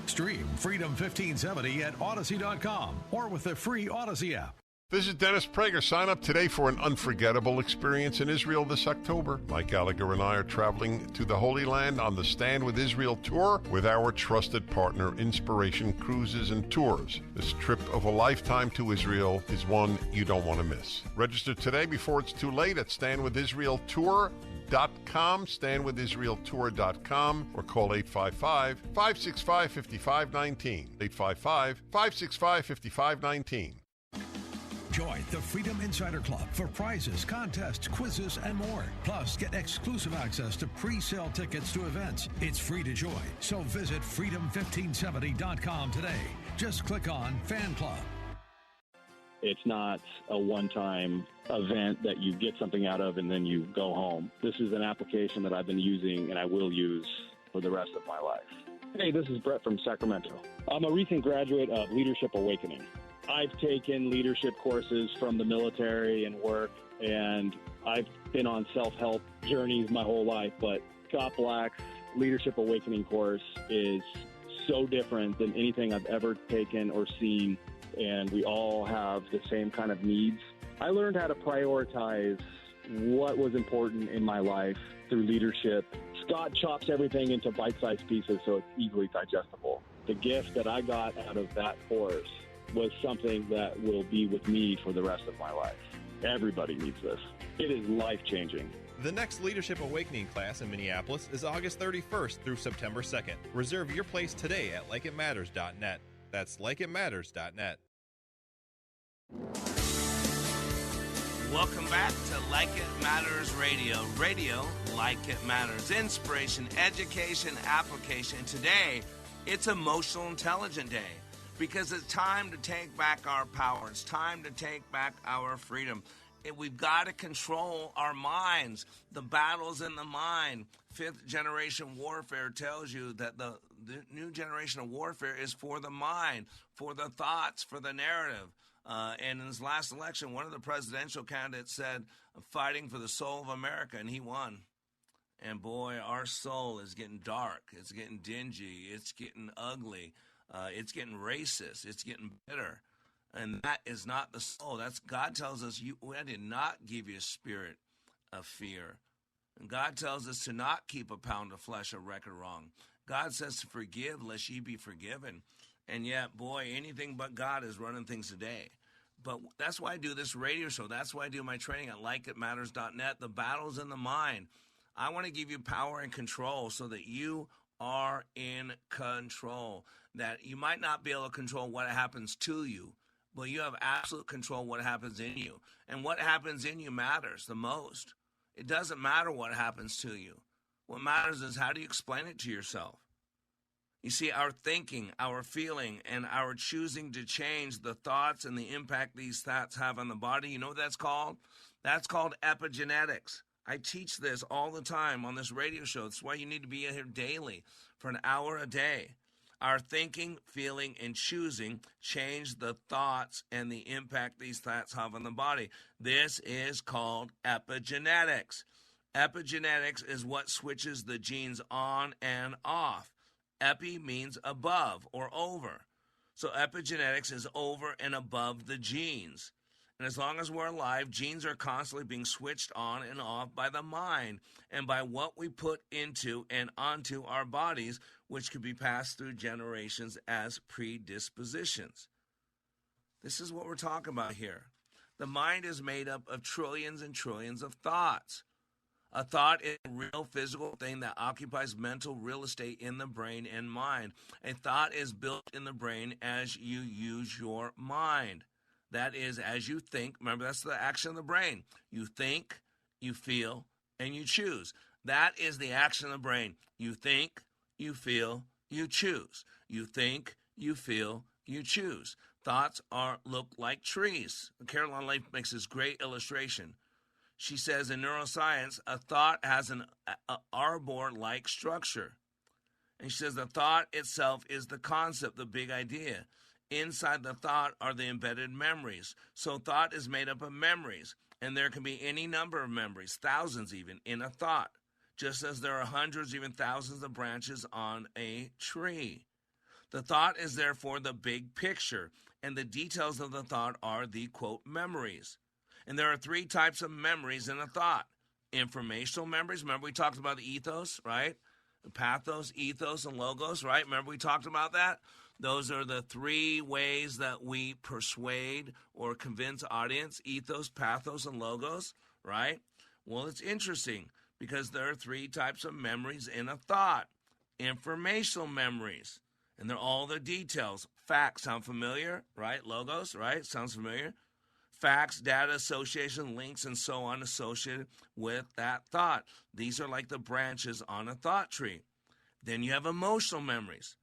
Stream Freedom 1570 at Odyssey.com or with the free Odyssey app. Visit Dennis Prager. Sign up today for an unforgettable experience in Israel this October. Mike Gallagher and I are traveling to the Holy Land on the Stand with Israel tour with our trusted partner, Inspiration Cruises and Tours. This trip of a lifetime to Israel is one you don't want to miss. Register today before it's too late at standwithisraeltour.com, standwithisraeltour.com, or call 855-565-5519. 855-565-5519. Join the Freedom Insider Club for prizes, contests, quizzes, and more. Plus, get exclusive access to pre-sale tickets to events. It's free to join, so visit freedom1570.com today. Just click on Fan Club. It's not a one-time event that you get something out of and then you go home. This is an application that I've been using and I will use for the rest of my life. Hey, this is Brett from Sacramento. I'm a recent graduate of Leadership Awakening. I've taken leadership courses from the military and work, and I've been on self-help journeys my whole life, but Scott Black's Leadership Awakening course is so different than anything I've ever taken or seen, and we all have the same kind of needs. I learned how to prioritize what was important in my life through leadership. Scott chops everything into bite-sized pieces so it's easily digestible. The gift that I got out of that course was something that will be with me for the rest of my life. Everybody needs this. It is life-changing. The next Leadership Awakening class in Minneapolis is August 31st through September 2nd. Reserve your place today at likeitmatters.net. That's likeitmatters.net. Welcome back to Like It Matters Radio. Radio like it matters. Inspiration, education, application. Today, it's Emotional Intelligence Day. Because it's time to take back our power. It's time to take back our freedom. We've got to control our minds. The battle's in the mind. Fifth generation warfare tells you that the new generation of warfare is for the mind, for the thoughts, for the narrative. And in his last election, one of the presidential candidates said, "I'm fighting for the soul of America," and he won. And boy, our soul is getting dark. It's getting dingy. It's getting ugly. It's getting racist. It's getting bitter. And that is not the soul. That's God tells us, I did not give you a spirit of fear. And God tells us to not keep a pound of flesh a record wrong. God says to forgive lest ye be forgiven. And yet, boy, anything but God is running things today. But that's why I do this radio show. That's why I do my training at likeitmatters.net. The battle's in the mind. I want to give you power and control so that you are in control. That you might not be able to control what happens to you, but you have absolute control what happens in you. And what happens in you matters the most. It doesn't matter what happens to you. What matters is how do you explain it to yourself? You see, our thinking, our feeling, and our choosing to change the thoughts and the impact these thoughts have on the body, you know what that's called? That's called epigenetics. I teach this all the time on this radio show. That's why you need to be here daily for an hour a day. Our thinking, feeling, and choosing change the thoughts and the impact these thoughts have on the body. This is called epigenetics. Epigenetics is what switches the genes on and off. Epi means above or over. So epigenetics is over and above the genes. And as long as we're alive, genes are constantly being switched on and off by the mind and by what we put into and onto our bodies, which could be passed through generations as predispositions. This is what we're talking about here. The mind is made up of trillions and trillions of thoughts. A thought is a real physical thing that occupies mental real estate in the brain and mind. A thought is built in the brain as you use your mind. That is, as you think. Remember, that's the action of the brain. You think, you feel, and you choose. That is the action of the brain. You think, you feel, you choose. You think, you feel, you choose. Thoughts look like trees. Caroline Leaf makes this great illustration. She says in neuroscience, a thought has an arbor-like structure. And she says the thought itself is the concept, the big idea. Inside the thought are the embedded memories. So thought is made up of memories, and there can be any number of memories, thousands even, in a thought, just as there are hundreds, even thousands of branches on a tree. The thought is therefore the big picture, and the details of the thought are the, quote, memories. And there are three types of memories in a thought. Informational memories. Remember we talked about the ethos, right? Pathos, ethos, and logos, right? Remember we talked about that? Those are the three ways that we persuade or convince audience, ethos, pathos, and logos, right? Well, it's interesting because there are three types of memories in a thought. Informational memories, and they're all the details. Facts sound familiar, right? Logos, right? Sounds familiar. Facts, data, association, links, and so on associated with that thought. These are like the branches on a thought tree. Then you have emotional memories.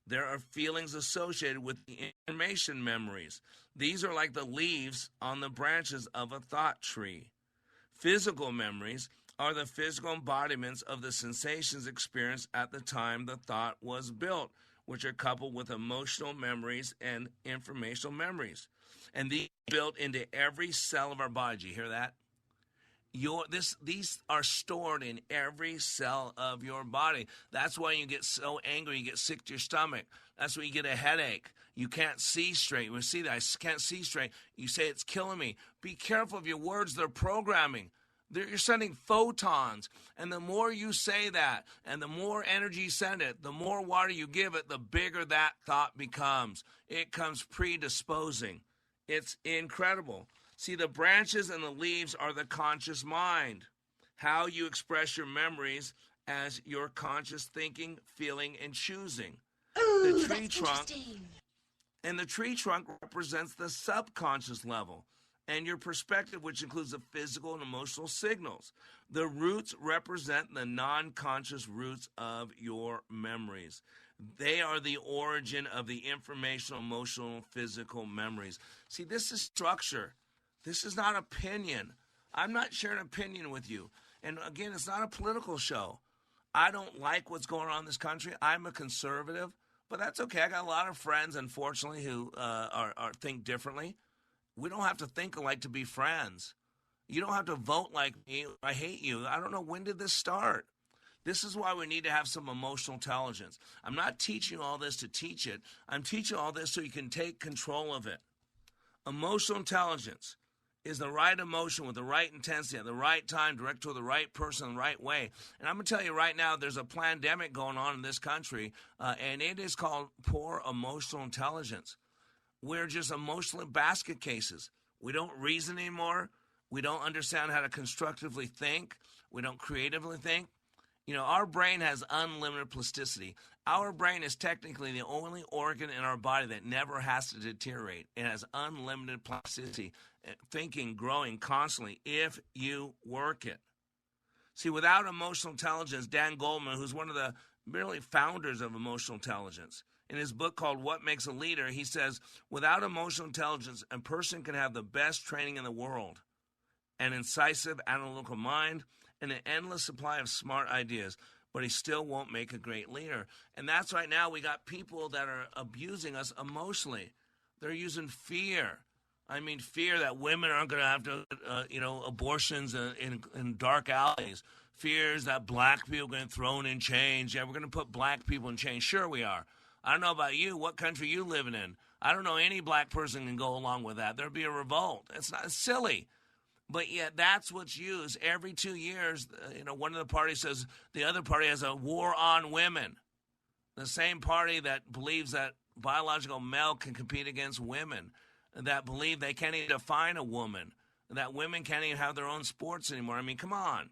There are feelings associated with the information memories. These are like the leaves on the branches of a thought tree. Physical memories are the physical embodiments of the sensations experienced at the time the thought was built, which are coupled with emotional memories and informational memories. And these are built into every cell of our body. Do you hear that? These are stored in every cell of your body. That's why you get so angry, you get sick to your stomach. That's why you get a headache. You can't see straight. You see that? I can't see straight. You say it's killing me. Be careful of your words. They're programming. You're sending photons. And the more you say that and the more energy you send it, the more water you give it, the bigger that thought becomes. It comes predisposing. It's incredible. See, the branches and the leaves are the conscious mind. How you express your memories as your conscious thinking, feeling, and choosing. Ooh, the tree trunk and the tree trunk represents the subconscious level and your perspective, which includes the physical and emotional signals. The roots represent the non-conscious roots of your memories. They are the origin of the informational, emotional, physical memories. See, this is structure. This is not opinion. I'm not sharing opinion with you. And again, it's not a political show. I don't like what's going on in this country. I'm a conservative, but that's okay. I got a lot of friends, unfortunately, who think differently. We don't have to think alike to be friends. You don't have to vote like me. I hate you. I don't know, when did this start? This is why we need to have some emotional intelligence. I'm not teaching you all this to teach it. I'm teaching all this so you can take control of it. Emotional intelligence is the right emotion with the right intensity at the right time, direct to the right person the right way. And I'm going to tell you right now, there's a pandemic going on in this country, and it is called poor emotional intelligence. We're just emotional basket cases. We don't reason anymore. We don't understand how to constructively think. We don't creatively think. You know, our brain has unlimited plasticity. Our brain is technically the only organ in our body that never has to deteriorate. It has unlimited plasticity, thinking, growing constantly if you work it. See, without emotional intelligence, Dan Goleman, who's one of the really founders of emotional intelligence, in his book called What Makes a Leader, he says, without emotional intelligence, a person can have the best training in the world, an incisive analytical mind, and an endless supply of smart ideas, but he still won't make a great leader. And that's right now we got people that are abusing us emotionally. They're using fear. I mean, fear that women aren't going to have to, abortions in dark alleys. Fears that black people are going to be thrown in chains. Yeah, we're going to put black people in chains. Sure we are. I don't know about you, what country you living in. I don't know any black person can go along with that. There'd be a revolt. It's silly. But yet that's what's used. Every 2 years, one of the parties says the other party has a war on women. The same party that believes that biological male can compete against women, that believe they can't even define a woman, that women can't even have their own sports anymore. I mean, come on.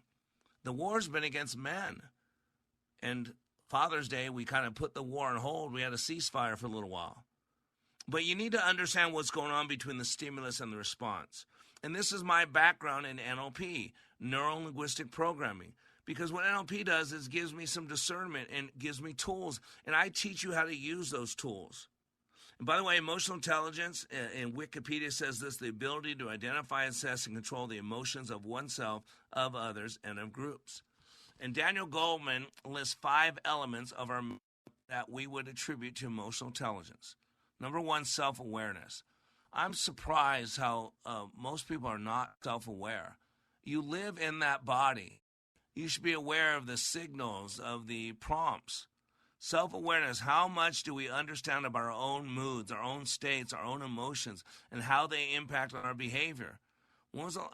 The war's been against men. And Father's Day, we kind of put the war on hold. We had a ceasefire for a little while. But you need to understand what's going on between the stimulus and the response. And this is my background in NLP, neuro-linguistic programming. Because what NLP does is gives me some discernment and gives me tools. And I teach you how to use those tools. And by the way, emotional intelligence in Wikipedia says this: the ability to identify, assess, and control the emotions of oneself, of others, and of groups. And Daniel Goleman lists 5 elements of our that we would attribute to emotional intelligence. Number 1, self-awareness. I'm surprised how most people are not self-aware. You live in that body. You should be aware of the signals, of the prompts. Self-awareness, how much do we understand about our own moods, our own states, our own emotions, and how they impact on our behavior?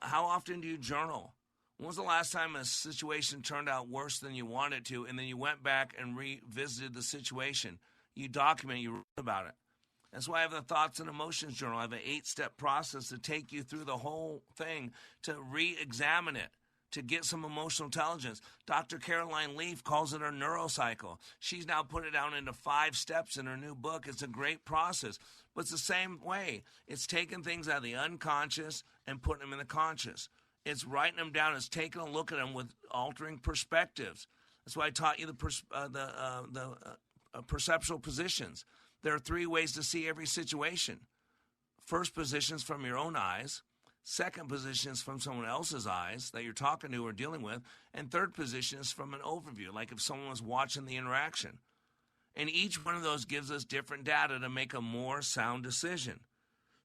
How often do you journal? When was the last time a situation turned out worse than you wanted to, and then you went back and revisited the situation? You document, you wrote about it. That's why I have the Thoughts and Emotions Journal. I have an 8-step process to take you through the whole thing, to re-examine it, to get some emotional intelligence. Dr. Caroline Leaf calls it her neurocycle. She's now put it down into 5 steps in her new book. It's a great process. But it's the same way. It's taking things out of the unconscious and putting them in the conscious. It's writing them down. It's taking a look at them with altering perspectives. That's why I taught you the perceptual positions. There are 3 ways to see every situation. First position is from your own eyes. Second position is from someone else's eyes that you're talking to or dealing with. And third position is from an overview, like if someone was watching the interaction. And each one of those gives us different data to make a more sound decision.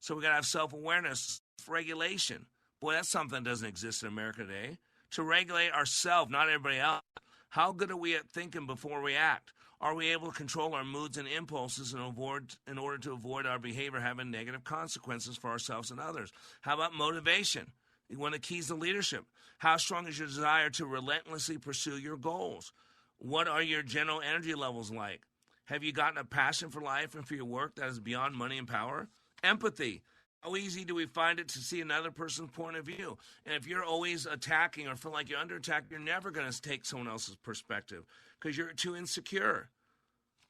So we got to have self-awareness, regulation. Boy, that's something that doesn't exist in America today. To regulate ourselves, not everybody else. How good are we at thinking before we act? Are we able to control our moods and impulses in order to avoid our behavior having negative consequences for ourselves and others? How about motivation? One of the keys to leadership. How strong is your desire to relentlessly pursue your goals? What are your general energy levels like? Have you gotten a passion for life and for your work that is beyond money and power? Empathy. How easy do we find it to see another person's point of view? And if you're always attacking or feel like you're under attack, you're never going to take someone else's perspective because you're too insecure.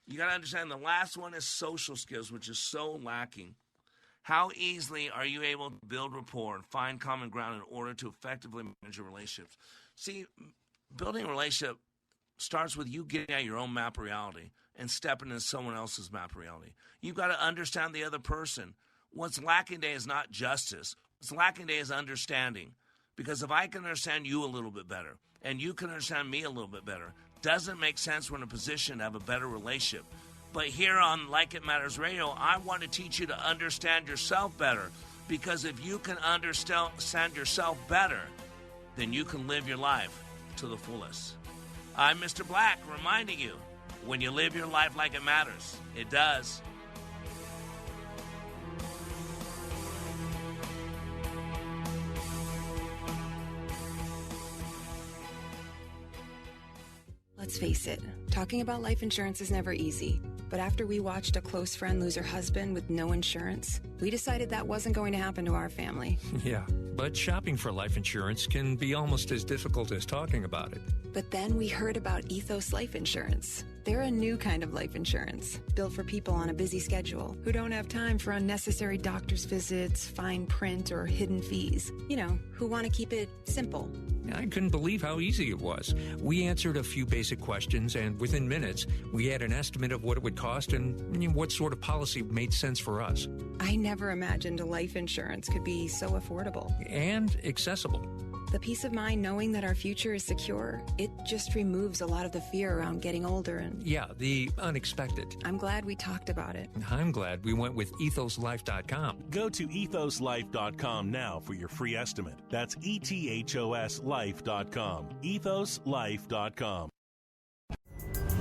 You got to understand the last one is social skills, which is so lacking. How easily are you able to build rapport and find common ground in order to effectively manage your relationships? See, building a relationship starts with you getting out your own map of reality and stepping into someone else's map of reality. You've got to understand the other person. What's lacking today is not justice. What's lacking today is understanding. Because if I can understand you a little bit better and you can understand me a little bit better, doesn't make sense we're in a position to have a better relationship. But here on Like It Matters Radio, I want to teach you to understand yourself better. Because if you can understand yourself better, then you can live your life to the fullest. I'm Mr. Black, reminding you, when you live your life like it matters, it does. Let's face it, talking about life insurance is never easy. But after we watched a close friend lose her husband with no insurance, we decided that wasn't going to happen to our family. Yeah, but shopping for life insurance can be almost as difficult as talking about it. But then we heard about Ethos Life Insurance. They're a new kind of life insurance, built for people on a busy schedule who don't have time for unnecessary doctor's visits, fine print, or hidden fees. You know, who want to keep it simple. I couldn't believe how easy it was. We answered a few basic questions, and within minutes, we had an estimate of what it would cost and what sort of policy made sense for us. I never imagined a life insurance could be so affordable. And accessible. The peace of mind knowing that our future is secure, it just removes a lot of the fear around getting older and... Yeah, the unexpected. I'm glad we talked about it. I'm glad we went with ethoslife.com. Go to ethoslife.com now for your free estimate. That's ethoslife.com. ethoslife.com.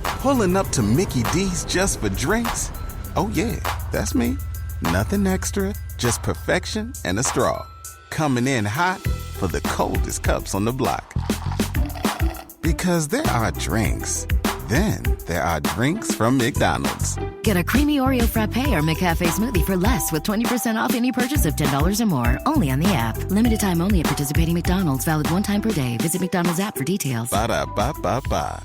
Pulling up to Mickey D's just for drinks? Oh yeah, that's me. Nothing extra, just perfection and a straw. Coming in hot for the coldest cups on the block. Because there are drinks. Then there are drinks from McDonald's. Get a creamy Oreo frappe or McCafe smoothie for less with 20% off any purchase of $10 or more. Only on the app. Limited time only at participating McDonald's. Valid one time per day. Visit McDonald's app for details. Ba-da-ba-ba-ba.